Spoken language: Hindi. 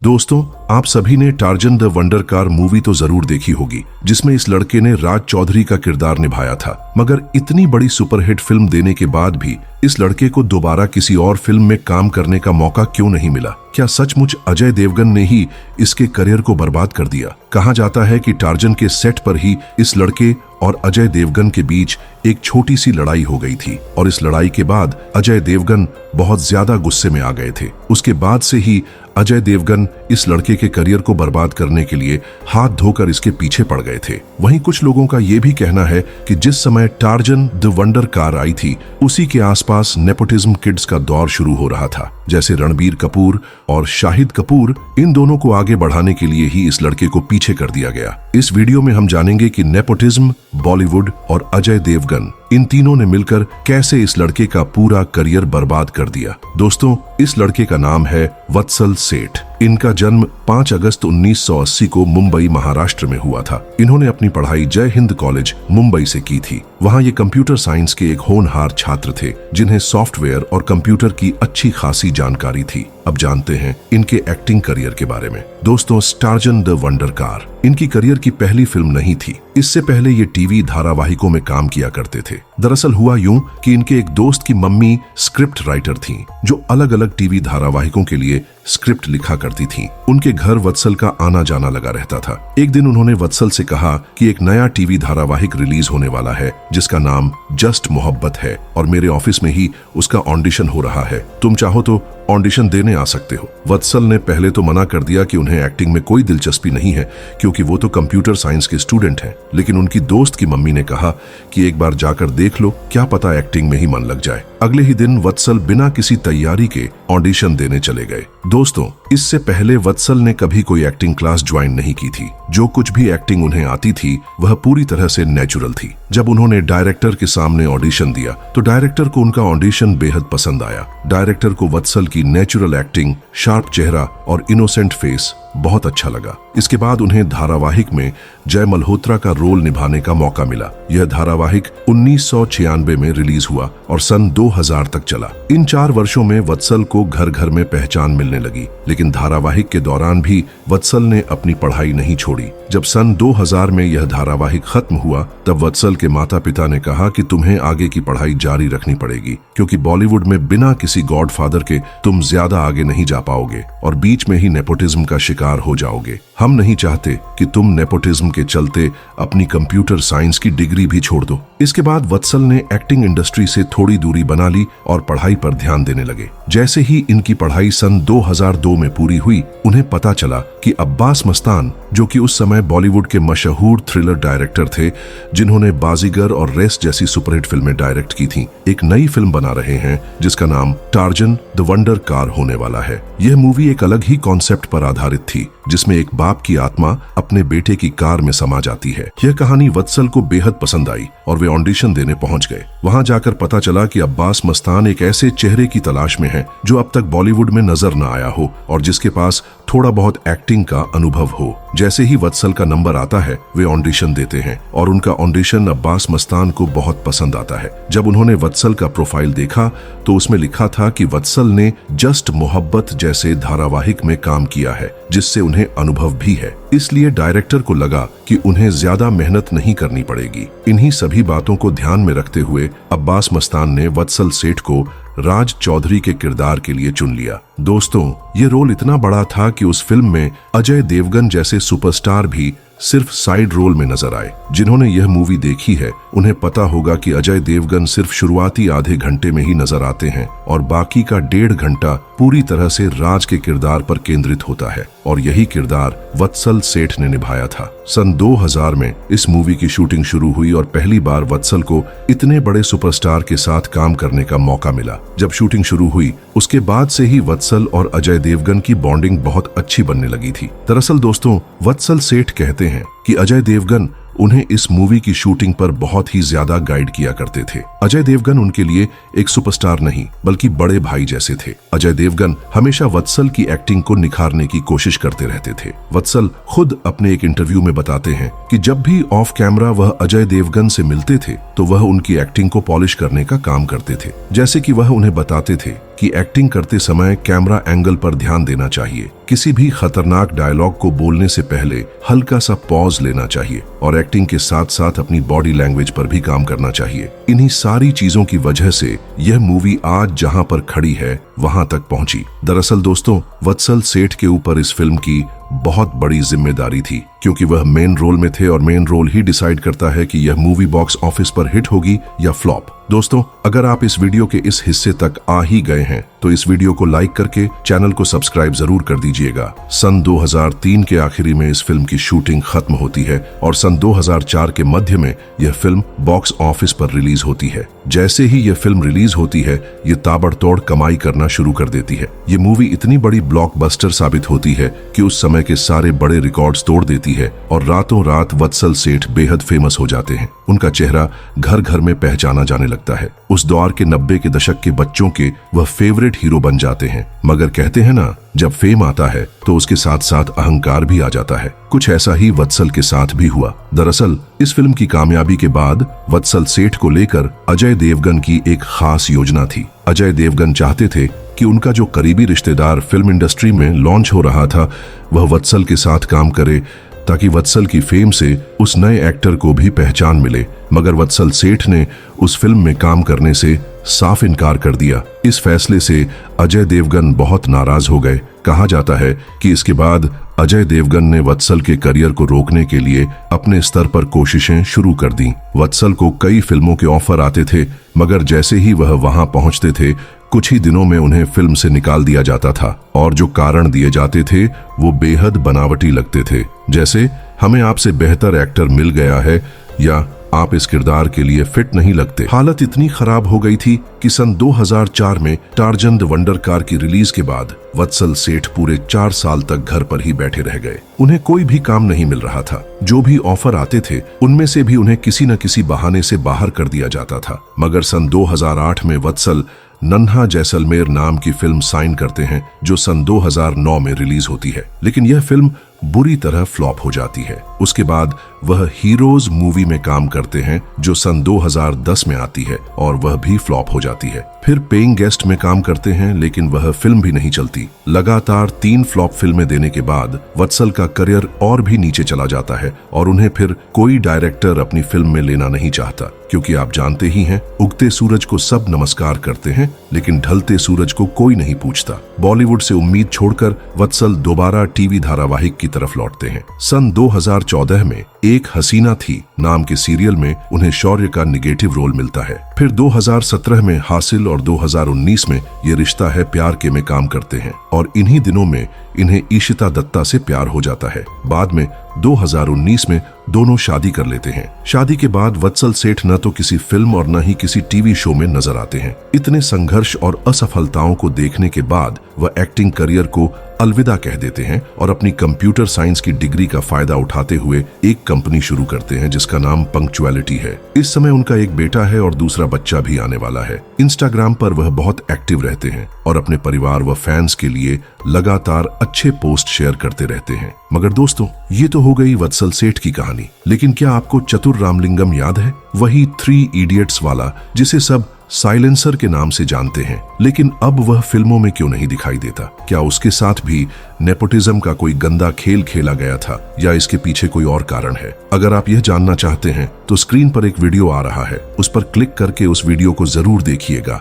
दोस्तों, आप सभी ने Tarzan the wonder car movie तो जरूर देखी होगी, जिसमें इस लड़के ने राज चौधरी का किरदार निभाया था। मगर इतनी बड़ी सुपरहिट फिल्म देने के बाद भी इस लड़के को दोबारा किसी और फिल्म में काम करने का मौका क्यों नहीं मिला? क्या सचमुच अजय देवगन ने ही इसके करियर को बर्बाद कर दिया? कहा जाता है कि टार्जन के सेट पर ही इस लड़के और अजय देवगन के बीच एक छोटी सी लड़ाई हो गई थी और इस लड़ाई के बाद अजय देवगन बहुत ज्यादा गुस्से में आ गए थे। उसके बाद से ही अजय देवगन इस लड़के के करियर को बर्बाद करने के लिए हाथ धोकर इसके पीछे पड़ गए थे। वहीं कुछ लोगों का यह भी कहना है कि जिस समय टार्जन द वंडर कार आई थी, उसी के आसपास नेपोटिज्म किड्स का दौर शुरू हो रहा था। जैसे रणबीर कपूर और शाहिद कपूर, इन दोनों को आगे बढ़ाने के लिए ही इस लड़के को पीछे कर दिया गया। इस वीडियो में हम जानेंगे कि नेपोटिज्म, बॉलीवुड और अजय देवगन, इन तीनों ने मिलकर कैसे इस लड़के का पूरा करियर बर्बाद कर दिया। दोस्तों, इस लड़के का नाम है वत्सल सेठ। इनका जन्म 5 अगस्त 1980 को मुंबई, महाराष्ट्र में हुआ था। इन्होंने अपनी पढ़ाई जय हिंद कॉलेज, मुंबई से की थी। वहां ये कंप्यूटर साइंस के एक होनहार छात्र थे, जिन्हें सॉफ्टवेयर और कंप्यूटर की अच्छी खासी जानकारी थी। अब जानते हैं इनके एक्टिंग करियर के बारे में। दोस्तों, टार्जन द वंडर कार इनकी करियर की पहली फिल्म नहीं थी। इससे पहले ये टीवी धारावाहिकों में काम किया करते थे। दरअसल हुआ यूं कि इनके एक दोस्त की मम्मी स्क्रिप्ट राइटर थीं, जो अलग अलग टीवी धारावाहिकों के लिए स्क्रिप्ट लिखा करती थीं। उनके घर वत्सल का आना जाना लगा रहता था। एक दिन उन्होंने वत्सल से कहा कि एक नया टीवी धारावाहिक रिलीज होने वाला है, जिसका नाम जस्ट मोहब्बत है और मेरे ऑफिस में ही उसका ऑडिशन हो रहा है। तुम चाहो तो ऑडिशन देने आ सकते हो। वत्सल ने पहले तो मना कर दिया कि उन्हें एक्टिंग में कोई दिलचस्पी नहीं है, क्योंकि वो तो कंप्यूटर साइंस के स्टूडेंट हैं। लेकिन उनकी दोस्त की मम्मी ने कहा कि एक बार जाकर देख लो, क्या पता एक्टिंग में ही मन लग जाए। अगले ही दिन वत्सल बिना किसी तैयारी के ऑडिशन देने चले गए। दोस्तों, इससे पहले वत्सल ने कभी कोई एक्टिंग क्लास ज्वाइन नहीं की थी। जो कुछ भी एक्टिंग उन्हें आती थी, वह पूरी तरह से नेचुरल थी। जब उन्होंने डायरेक्टर के सामने ऑडिशन दिया, तो डायरेक्टर को उनका ऑडिशन बेहद पसंद आया। डायरेक्टर को वत्सल की नेचुरल एक्टिंग, शार्प चेहरा और इनोसेंट फेस बहुत अच्छा लगा। इसके बाद उन्हें धारावाहिक में जय मल्होत्रा का रोल निभाने का मौका मिला। यह धारावाहिक 1996 में रिलीज हुआ और सन 2000 तक चला। इन 4 वर्षों में वत्सल को घर घर में पहचान मिलने लगी। लेकिन धारावाहिक के दौरान भी वत्सल ने अपनी पढ़ाई नहीं छोड़ी। जब सन 2000 में यह धारावाहिक खत्म हुआ, तब वत्सल के माता पिता ने कहा कि तुम्हें आगे की पढ़ाई जारी रखनी पड़ेगी, क्योंकि बॉलीवुड में बिना किसी गॉडफादर के तुम ज्यादा आगे नहीं जा पाओगे और बीच में ही नेपोटिज्म का शिकार हो जाओगे। हम नहीं चाहते कि तुम नेपोटिज्म के चलते अपनी कंप्यूटर साइंस की डिग्री भी छोड़ दो। इसके बाद वत्सल ने एक्टिंग इंडस्ट्री से थोड़ी दूरी बना ली और पढ़ाई पर ध्यान देने लगे। जैसे ही इनकी पढ़ाई सन 2002 में पूरी हुई, उन्हें पता चला कि अब्बास मस्तान, जो कि उस समय बॉलीवुड के मशहूर थ्रिलर डायरेक्टर थे, जिन्होंने बाजीगर और रेस जैसी सुपरहिट फिल्में डायरेक्ट की थीं, एक नई फिल्म बना रहे हैं जिसका नाम टार्जन द वंडर कार होने वाला है। यह मूवी एक अलग ही कॉन्सेप्ट पर आधारित थी, जिसमें एक बाप की आत्मा अपने बेटे की कार में समा जाती है। यह कहानी वत्सल को बेहद पसंद आई और वे ऑडिशन देने पहुंच गए। वहां जाकर पता चला कि अब्बास मस्तान एक ऐसे चेहरे की तलाश में है जो अब तक बॉलीवुड में नजर न आया हो और जिसके पास थोड़ा बहुत एक्टिंग का अनुभव हो। जैसे ही वत्सल का नंबर आता है, वे ऑडिशन देते हैं और उनका ऑडिशन अब्बास मस्तान को बहुत पसंद आता है। जब उन्होंने वत्सल का प्रोफाइल देखा, तो उसमें लिखा था कि वत्सल ने जस्ट मोहब्बत जैसे धारावाहिक में काम किया है, जिससे उन्हें अनुभव भी है। इसलिए डायरेक्टर को लगा कि उन्हें ज्यादा मेहनत नहीं करनी पड़ेगी। इन्हीं सभी बातों को ध्यान में रखते हुए अब्बास मस्तान ने वत्सल सेठ को राज चौधरी के किरदार के लिए चुन लिया। दोस्तों, ये रोल इतना बड़ा था कि उस फिल्म में अजय देवगन जैसे सुपरस्टार भी सिर्फ साइड रोल में नजर आए। जिन्होंने यह मूवी देखी है, उन्हें पता होगा कि अजय देवगन सिर्फ शुरुआती आधे घंटे में ही नजर आते हैं और बाकी का 1.5 घंटा पूरी तरह से राज के किरदार पर केंद्रित होता है और यही किरदार वत्सल सेठ ने निभाया था। सन 2000 में इस मूवी की शूटिंग शुरू हुई और पहली बार वत्सल को इतने बड़े सुपरस्टार के साथ काम करने का मौका मिला। जब शूटिंग शुरू हुई, उसके बाद से ही वत्सल और अजय देवगन की बॉन्डिंग बहुत अच्छी बनने लगी थी। दरअसल दोस्तों, वत्सल सेठ कहते हैं कि अजय देवगन उन्हें इस मूवी की शूटिंग पर बहुत ही ज्यादा गाइड किया करते थे। अजय देवगन उनके लिए एक सुपरस्टार नहीं, बल्कि बड़े भाई जैसे थे। अजय देवगन हमेशा वत्सल की एक्टिंग को निखारने की कोशिश करते रहते थे। वत्सल खुद अपने एक इंटरव्यू में बताते हैं कि जब भी ऑफ कैमरा वह अजय देवगन से मिलते थे, तो वह उनकी एक्टिंग को पॉलिश करने का काम करते थे। जैसे कि वह उन्हें बताते थे कि एक्टिंग करते समय कैमरा एंगल पर ध्यान देना चाहिए। किसी भी खतरनाक डायलॉग को बोलने से पहले हल्का सा पॉज लेना चाहिए और एक्टिंग के साथ साथ अपनी बॉडी लैंग्वेज पर भी काम करना चाहिए। इन्हीं सारी चीजों की वजह से यह मूवी आज जहां पर खड़ी है वहां तक पहुंची। दरअसल दोस्तों, वत्सल सेठ के ऊपर इस फिल्म की बहुत बड़ी जिम्मेदारी थी, क्योंकि वह मेन रोल में थे और मेन रोल ही डिसाइड करता है कि यह मूवी बॉक्स ऑफिस पर हिट होगी या फ्लॉप। दोस्तों, अगर आप इस वीडियो के इस हिस्से तक आ ही गए हैं तो इस वीडियो को लाइक करके चैनल को सब्सक्राइब जरूर कर दीजिएगा। सन 2003 के आखिरी में इस फिल्म की शूटिंग खत्म होती है और सन 2004 के मध्य में यह फिल्म बॉक्स ऑफिस पर रिलीज होती है। जैसे ही यह फिल्म रिलीज होती है, ये ताबड़तोड़ कमाई करना शुरू कर देती है। ये मूवी इतनी बड़ी ब्लॉकबस्टर साबित होती है कि उस समय के सारे बड़े रिकॉर्ड्स तोड़ देती है और रातों रात वत्सल सेठ बेहद फेमस हो जाते हैं। उनका चेहरा घर घर में पहचाना जाने लगता है। उस दौर के 90 के दशक के बच्चों के वह फेवरेट हीरो बन जाते हैं। मगर कहते हैं ना, जब फेम आता है तो उसके साथ साथ अहंकार भी आ जाता है। कुछ ऐसा ही वत्सल के साथ भी हुआ। दरअसल इस फिल्म की कामयाबी के बाद वत्सल सेठ को लेकर अजय देवगन की एक खास योजना थी। अजय देवगन चाहते थे कि उनका जो करीबी रिश्तेदार फिल्म इंडस्ट्री में लॉन्च हो रहा था वह वत्सल के साथ काम करे, ताकि वत्सल की फेम से उस नए एक्टर को भी पहचान मिले। मगर वत्सल सेठ ने उस फिल्म में काम करने से साफ इनकार कर दिया। इस फैसले से अजय देवगन बहुत नाराज हो गए। कहा जाता है कि इसके बाद अजय देवगन ने वत्सल के करियर को रोकने के लिए अपने स्तर पर कोशिशें शुरू कर दी। वत्सल को कई फिल्मों के ऑफर आते थे, मगर जैसे ही वह वहां पहुंचते थे कुछ ही दिनों में उन्हें फिल्म से निकाल दिया जाता था और जो कारण दिए जाते थे वो बेहद बनावटी लगते थे, जैसे हमें आपसे बेहतर एक्टर मिल गया है या आप इस किरदार के लिए फिट नहीं लगते। हालत इतनी खराब हो गई थी कि सन 2004 में टार्जन द वंडर कार की रिलीज के बाद वत्सल सेठ पूरे 4 साल तक घर पर ही बैठे रह गए। उन्हें कोई भी काम नहीं मिल रहा था। जो भी ऑफर आते थे उनमें से भी उन्हें किसी न किसी बहाने से बाहर कर दिया जाता था। मगर सन 2008 में वत्सल नन्हा जैसलमेर नाम की फिल्म साइन करते हैं, जो सन 2009 में रिलीज होती है। लेकिन यह फिल्म बुरी तरह फ्लॉप हो जाती है। उसके बाद वह हीरोज मूवी में काम करते हैं, जो सन 2010 में आती है और वह भी फ्लॉप हो जाती है। फिर पेइंग गेस्ट में काम करते हैं, लेकिन वह फिल्म भी नहीं चलती। लगातार 3 फ्लॉप फिल्में देने के बाद वत्सल का करियर और भी नीचे चला जाता है और उन्हें फिर कोई डायरेक्टर अपनी फिल्म में लेना नहीं चाहता, क्योंकि आप जानते ही हैं, उगते सूरज को सब नमस्कार करते हैं लेकिन ढलते सूरज को कोई नहीं पूछता। बॉलीवुड से उम्मीद छोड़कर वत्सल दोबारा टीवी धारावाहिक की तरफ लौटते हैं। सन 2014 में एक हसीना थी नाम के सीरियल में उन्हें शौर्य का निगेटिव रोल मिलता है। फिर 2017 में हासिल और 2019 में ये रिश्ता है प्यार के में काम करते हैं और इन्हीं दिनों में इन्हें ईशिता दत्ता से प्यार हो जाता है। बाद में 2019 में दोनों शादी कर लेते हैं। शादी के बाद वत्सल सेठ न तो किसी फिल्म और न ही किसी टीवी शो में नजर आते हैं। इतने संघर्ष और असफलताओं को देखने के बाद वह एक्टिंग करियर को अलविदा कह देते हैं और अपनी कंप्यूटर साइंस की डिग्री का फायदा उठाते हुए एक कंपनी शुरू करते हैं जिसका नाम पंक्चुअलिटी है। इस समय उनका एक बेटा है और दूसरा बच्चा भी आने वाला है। इंस्टाग्राम पर वह बहुत एक्टिव रहते हैं और अपने परिवार व फैंस के लिए लगातार अच्छे पोस्ट शेयर करते रहते हैं। मगर दोस्तों, ये तो हो गई वत्सल सेठ की कहानी, लेकिन क्या आपको चतुर रामलिंगम याद है? वही 3 इडियट्स वाला जिसे सब साइलेंसर के नाम से जानते हैं, लेकिन अब वह फिल्मों में क्यों नहीं दिखाई देता? क्या उसके साथ भी नेपोटिज्म का कोई गंदा खेल खेला गया था या इसके पीछे कोई और कारण है? अगर आप यह जानना चाहते हैं तो स्क्रीन पर एक वीडियो आ रहा है, उस पर क्लिक करके उस वीडियो को जरूर देखिएगा।